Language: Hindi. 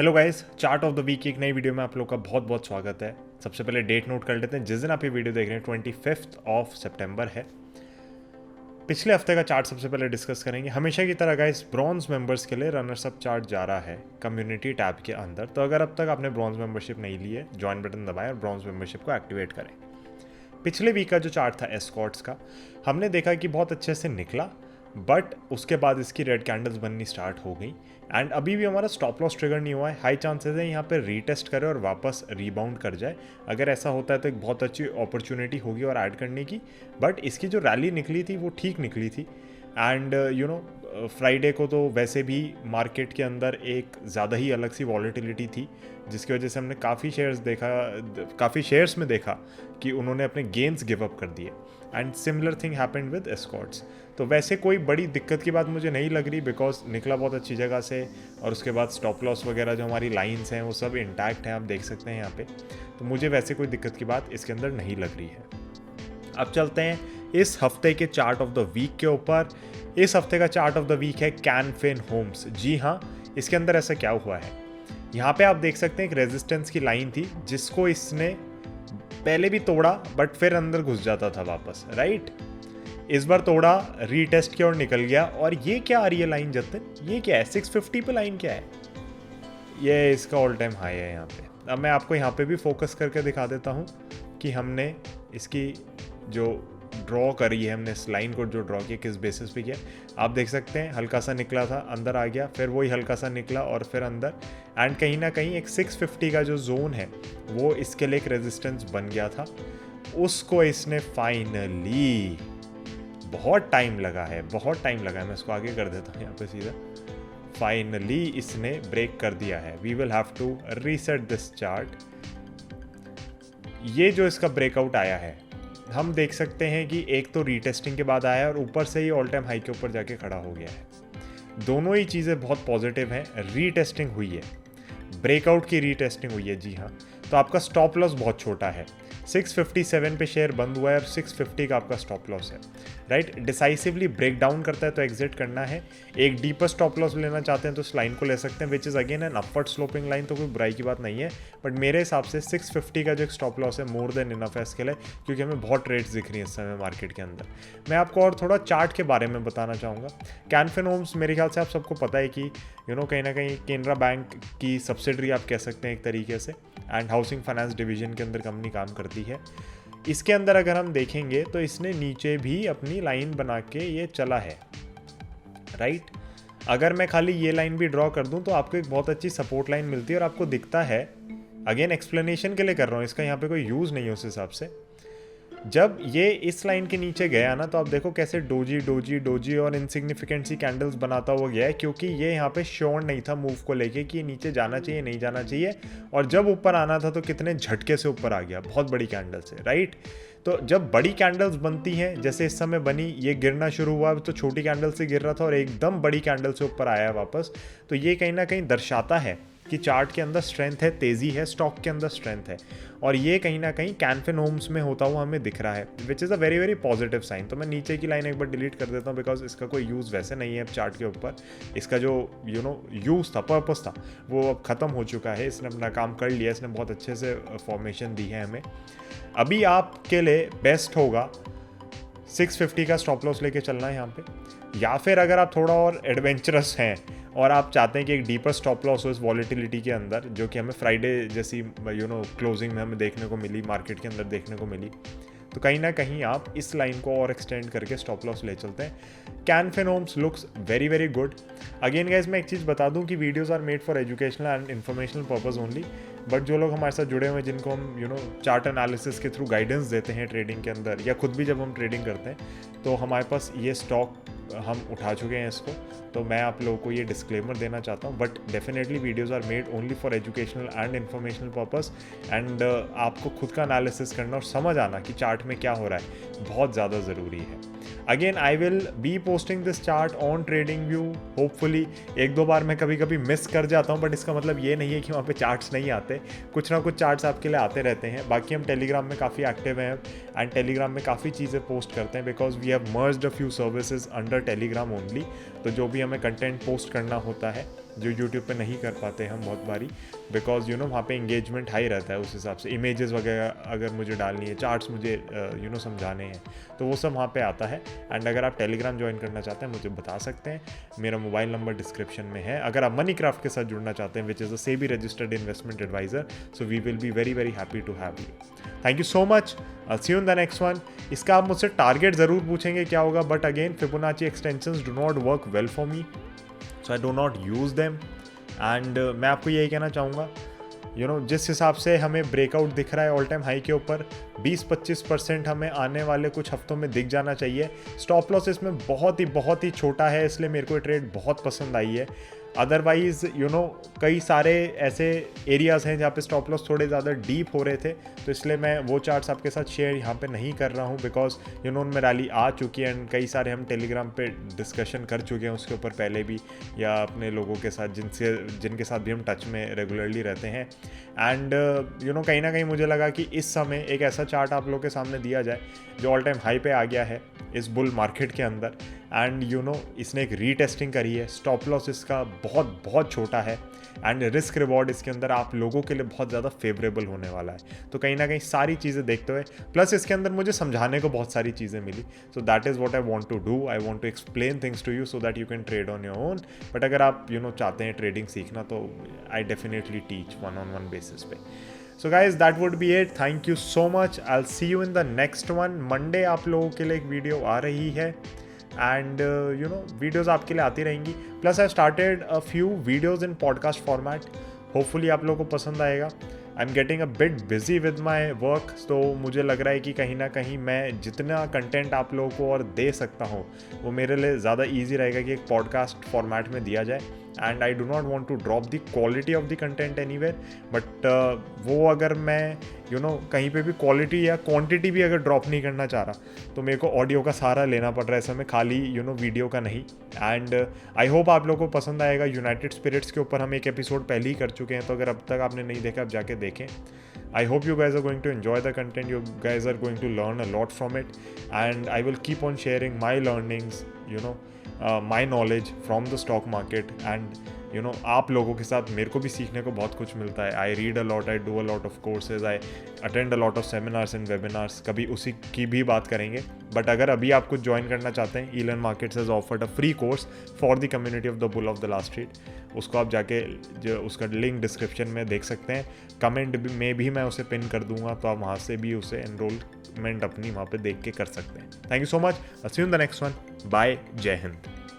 Hello guys, chart of the week की एक नई वीडियो में आप लोग का बहुत बहुत स्वागत है। सबसे पहले डेट नोट कर लेते हैं। जिस दिन आप ये वीडियो देख रहे हैं 25 ऑफ सितंबर है। पिछले हफ्ते का चार्ट सबसे पहले डिस्कस करेंगे। हमेशा की तरह गाइस, ब्रॉन्ज मेंबर्स के लिए रनर्स अप चार्ट जा रहा है कम्युनिटी टैब के अंदर। तो अगर अब तक आपने ब्रॉन्ज मेंबरशिप नहीं ली है, ज्वाइन बटन दबाएं और ब्रॉन्ज मेंबरशिप को एक्टिवेट करें। पिछले वीक का जो चार्ट था एस्कॉर्ट्स का, हमने देखा कि बहुत अच्छे से निकला, बट उसके बाद इसकी रेड कैंडल्स बननी स्टार्ट हो गई एंड अभी भी हमारा स्टॉप लॉस ट्रिगर नहीं हुआ है। हाई चांसेस है यहाँ पे रीटेस्ट करे और वापस रीबाउंड कर जाए। अगर ऐसा होता है तो एक बहुत अच्छी अपॉर्चुनिटी होगी और ऐड करने की। बट इसकी जो रैली निकली थी वो ठीक निकली थी एंड फ्राइडे को तो वैसे भी मार्केट के अंदर एक ज़्यादा ही अलग सी वॉलेटिलिटी थी, जिसकी वजह से हमने काफ़ी शेयर्स में देखा कि उन्होंने अपने गेन्स गिव अप कर दिए and similar thing happened with Escorts. तो वैसे कोई बड़ी दिक्कत की बात मुझे नहीं लग रही, बिकॉज निकला बहुत अच्छी जगह से और उसके बाद स्टॉप लॉस वगैरह जो हमारी लाइंस हैं वो सब इंटैक्ट हैं, आप देख सकते हैं यहाँ पे। तो मुझे वैसे कोई दिक्कत की बात इसके अंदर नहीं लग रही है। अब चलते हैं इस हफ्ते के चार्ट ऑफ द वीक के ऊपर। इस हफ्ते का चार्ट ऑफ द वीक है कैन फिन होम्स। जी हाँ, इसके अंदर ऐसा क्या हुआ है, यहाँ पे आप देख सकते हैं एक रेजिस्टेंस की लाइन थी जिसको इसने पहले भी तोड़ा बट फिर अंदर घुस जाता था वापस, राइट। इस बार तोड़ा, रीटेस्ट किया और निकल गया। और ये क्या आ रही है लाइन जतिन, ये क्या है 650 पे लाइन क्या है? ये इसका ऑल टाइम हाई है यहाँ पे। अब मैं आपको यहाँ पे भी फोकस करके दिखा देता हूँ कि हमने इसकी जो ड्रॉ करी है, हमने इस लाइन को जो ड्रॉ किया किस बेसिस पे किया। आप देख सकते हैं हल्का सा निकला था, अंदर आ गया, फिर वही हल्का सा निकला और फिर अंदर एंड कहीं ना कहीं एक 650 का जो जोन है वो इसके लिए एक रेजिस्टेंस बन गया था। उसको इसने फाइनली, बहुत टाइम लगा है, मैं इसको आगे कर देता हूँ यहाँ पे सीधा। फाइनली इसने ब्रेक कर दिया है। We will have to reset this chart. ये जो इसका ब्रेकआउट आया है, हम देख सकते हैं कि एक तो रीटेस्टिंग के बाद आया है और ऊपर से ही ऑल टाइम हाई के ऊपर जाके खड़ा हो गया है। दोनों ही चीज़ें बहुत पॉजिटिव हैं। रीटेस्टिंग हुई है, ब्रेकआउट की रीटेस्टिंग हुई है, जी हाँ। तो आपका स्टॉप लॉस बहुत छोटा है, 657 पे शेयर बंद हुआ है और 650 का आपका स्टॉप लॉस है, राइट। डिसाइसिवली ब्रेक डाउन करता है तो एग्जिट करना है। एक डीपर स्टॉप लॉस लेना चाहते हैं तो इस लाइन को ले सकते हैं, which is again an upward sloping line, तो कोई बुराई की बात नहीं है। बट मेरे हिसाब से 650 का जो एक स्टॉप लॉस है मोर देन इनफ है इसके लिए, क्योंकि हमें बहुत ट्रेड्स दिख रही हैं इस समय मार्केट के अंदर। मैं आपको और थोड़ा चार्ट के बारे में बताना चाहूँगा। कैन फिन होम्स, मेरे ख्याल से आप सबको पता है कि कहीं ना कहीं केनरा बैंक की सब्सिडरी आप कह सकते हैं एक तरीके से, एंड हाउसिंग फाइनेंस डिवीजन के अंदर कंपनी काम करती है। इसके अंदर अगर हम देखेंगे तो इसने नीचे भी अपनी लाइन बना के ये चला है, राइट। अगर मैं खाली ये लाइन भी ड्रॉ कर दूं तो आपको एक बहुत अच्छी सपोर्ट लाइन मिलती है और आपको दिखता है, अगेन एक्सप्लेनेशन के लिए कर रहा हूँ, इसका यहाँ पे कोई यूज़ नहीं है उस हिसाब से। जब ये इस लाइन के नीचे गया ना, तो आप देखो कैसे डोजी और इनसिग्निफिकेंट सी कैंडल्स बनाता हुआ गया है, क्योंकि ये यहाँ पे श्योर नहीं था मूव को लेके कि ये नीचे जाना चाहिए नहीं जाना चाहिए। और जब ऊपर आना था तो कितने झटके से ऊपर आ गया, बहुत बड़ी कैंडल से, राइट। तो जब बड़ी कैंडल्स बनती हैं, जैसे इस समय बनी, ये गिरना शुरू हुआ तो छोटी कैंडल से गिर रहा था और एकदम बड़ी कैंडल से ऊपर आया वापस। तो ये कहीं ना कहीं दर्शाता है कि चार्ट के अंदर स्ट्रेंथ है, तेज़ी है, स्टॉक के अंदर स्ट्रेंथ है। और ये कहीं ना कहीं कैन फिन होम्स में होता हुआ हमें दिख रहा है, which is a very very positive sign. तो मैं नीचे की लाइन एक बार डिलीट कर देता हूँ, बिकॉज इसका कोई यूज़ वैसे नहीं है चार्ट के ऊपर। इसका जो यूज़ था, पर्पस था, वो अब ख़त्म हो चुका है। इसने अपना काम कर लिया, इसने बहुत अच्छे से फॉर्मेशन दी है हमें। अभी आपके लिए बेस्ट होगा 650 का स्टॉप लॉस लेके चलना है यहाँ पे, या फिर अगर आप थोड़ा और एडवेंचरस हैं और आप चाहते हैं कि एक डीपर स्टॉप लॉस हो इस वॉलेटिलिटी के अंदर, जो कि हमें फ्राइडे जैसी क्लोजिंग में हमें देखने को मिली, मार्केट के अंदर देखने को मिली, तो कहीं ना कहीं आप इस लाइन को और एक्सटेंड करके स्टॉप लॉस ले चलते हैं। Can Fin Homes looks very very good. Again guys, मैं एक चीज़ बता दूं कि videos are made for educational and informational purpose only. But जो लोग हमारे साथ जुड़े हुए हैं, जिनको हम चार्ट एनालिसिस के थ्रू गाइडेंस देते हैं ट्रेडिंग के अंदर, या खुद भी जब हम ट्रेडिंग करते हैं, तो हमारे पास ये स्टॉक हम उठा चुके हैं इसको। तो मैं आप लोगों को ये डिस्क्लेमर देना चाहता हूँ। But definitely videos are made only for educational and informational purpose, and आपको खुद का एनालिसिस करना और समझ आना कि चार्ट में क्या हो रहा है बहुत ज़्यादा ज़रूरी है। Again I will be posting this chart on trading view. Hopefully एक दो बार मैं कभी कभी मिस कर जाता हूँ, बट इसका मतलब ये नहीं है कि वहाँ पे चार्ट्स नहीं आते। कुछ ना कुछ चार्ट्स आपके लिए आते रहते हैं। बाकी हम टेलीग्राम में काफ़ी एक्टिव हैं एंड टेलीग्राम में काफ़ी चीज़ें पोस्ट करते हैं, because we have merged a few services under Telegram only. तो जो भी हमें कंटेंट पोस्ट करना होता है जो यूट्यूब पे नहीं कर पाते हम बहुत बारी, बिकॉज यू नो वहाँ पे इंगेजमेंट हाई रहता है उस हिसाब से। इमेजेस वगैरह अगर मुझे डालनी है, चार्ट्स मुझे यू नो समझाने हैं, तो वो सब वहाँ पे आता है। एंड अगर आप टेलीग्राम ज्वाइन करना चाहते हैं मुझे बता सकते हैं, मेरा मोबाइल नंबर डिस्क्रिप्शन में है। अगर आप मनी क्राफ्ट के साथ जुड़ना चाहते हैं, which is a SEBI registered investment advisor, so we will be very very happy to have you. Thank you so much, see you in the next one. इसका आप मुझसे टारगेट ज़रूर पूछेंगे क्या होगा, but again Fibonacci extensions do not work well for me, so I do not use them. And मैं आपको यही कहना चाहूँगा, यू नो जिस हिसाब से हमें ब्रेकआउट दिख रहा है ऑल टाइम हाई के ऊपर, 20-25% हमें आने वाले कुछ हफ्तों में दिख जाना चाहिए। स्टॉप लॉस इसमें बहुत ही छोटा है, इसलिए मेरे को ये ट्रेड बहुत पसंद आई है। अदरवाइज़ यू नो कई सारे ऐसे एरियाज़ हैं जहाँ पे स्टॉप लॉस थोड़े ज़्यादा डीप हो रहे थे, तो इसलिए मैं वो चार्ट्स आपके साथ शेयर यहाँ पे नहीं कर रहा हूँ, बिकॉज यू नो उनमें रैली आ चुकी है एंड कई सारे हम टेलीग्राम पे डिस्कशन कर चुके हैं उसके ऊपर पहले भी, या अपने लोगों के साथ जिनके साथ भी हम टच में रेगुलरली रहते हैं। एंड यू नो कहीं ना कहीं मुझे लगा कि इस समय एक ऐसा चार्ट आप लोगों के सामने दिया जाए जो ऑल टाइम हाई पे आ गया है इस बुल मार्केट के अंदर, एंड यू नो इसने एक रीटेस्टिंग करी है, स्टॉप लॉस इसका बहुत छोटा है, एंड रिस्क रिवॉर्ड इसके अंदर आप लोगों के लिए बहुत ज़्यादा फेवरेबल होने वाला है। तो कहीं ना कहीं सारी चीज़ें देखते हुए, प्लस इसके अंदर मुझे समझाने को बहुत सारी चीज़ें मिली, so that is what I want to do. I want to explain things to you so that you can trade on your own. But अगर आप यू नो चाहते हैं ट्रेडिंग सीखना, तो I definitely teach 1-on-1 basis पे। So guys, that would be it. Thank you so much. I'll see you in the next one. Monday आप लोगों के लिए एक वीडियो आ रही है, एंड यू नो वीडियोस आपके लिए आती रहेंगी। Plus I started a few videos in podcast format, hopefully आप लोगों को पसंद आएगा। I am getting a bit busy with my work, तो मुझे लग रहा है कि कहीं ना कहीं मैं जितना कंटेंट आप लोगों को और दे सकता हूँ वो मेरे लिए ज़्यादा ईजी रहेगा कि एक पॉडकास्ट फॉर्मेट में दिया जाए। And I do not want to drop the quality of the content anywhere, but वो अगर मैं यू नो कहीं पे भी क्वालिटी या क्वांटिटी भी अगर ड्रॉप नहीं करना चाह रहा, तो मेरे को ऑडियो का सहारा लेना पड़ रहा है इस समय, खाली यू नो वीडियो का नहीं। एंड आई होप आप लोगों को पसंद आएगा। यूनाइटेड स्पिरिट्स के ऊपर हम एक एपिसोड पहले ही कर चुके हैं, तो अगर अब तक आपने नहीं देखा आप जाके देखें। I hope you guys are going to enjoy the content. You guys are going to learn a lot from it, and I will keep on sharing my learnings, you know, my knowledge from the stock market, and you know आप लोगों के साथ मेरे को भी सीखने को बहुत कुछ मिलता है। I read a lot, I do a lot of courses, I attend a lot of seminars and webinars. कभी उसी की भी बात करेंगे, बट अगर अभी आप कुछ ज्वाइन करना चाहते हैं, Elearn markets has offered a free course for the community of the bull of the last trade. उसको आप जाके जो उसका लिंक डिस्क्रिप्शन में देख सकते हैं, कमेंट में भी मैं उसे पिन कर दूंगा, तो आप वहाँ से भी उसे एनरोलमेंट अपनी वहाँ पे देख के कर सकते हैं। Thank you so much, see you in the next one, bye, जय हिंद।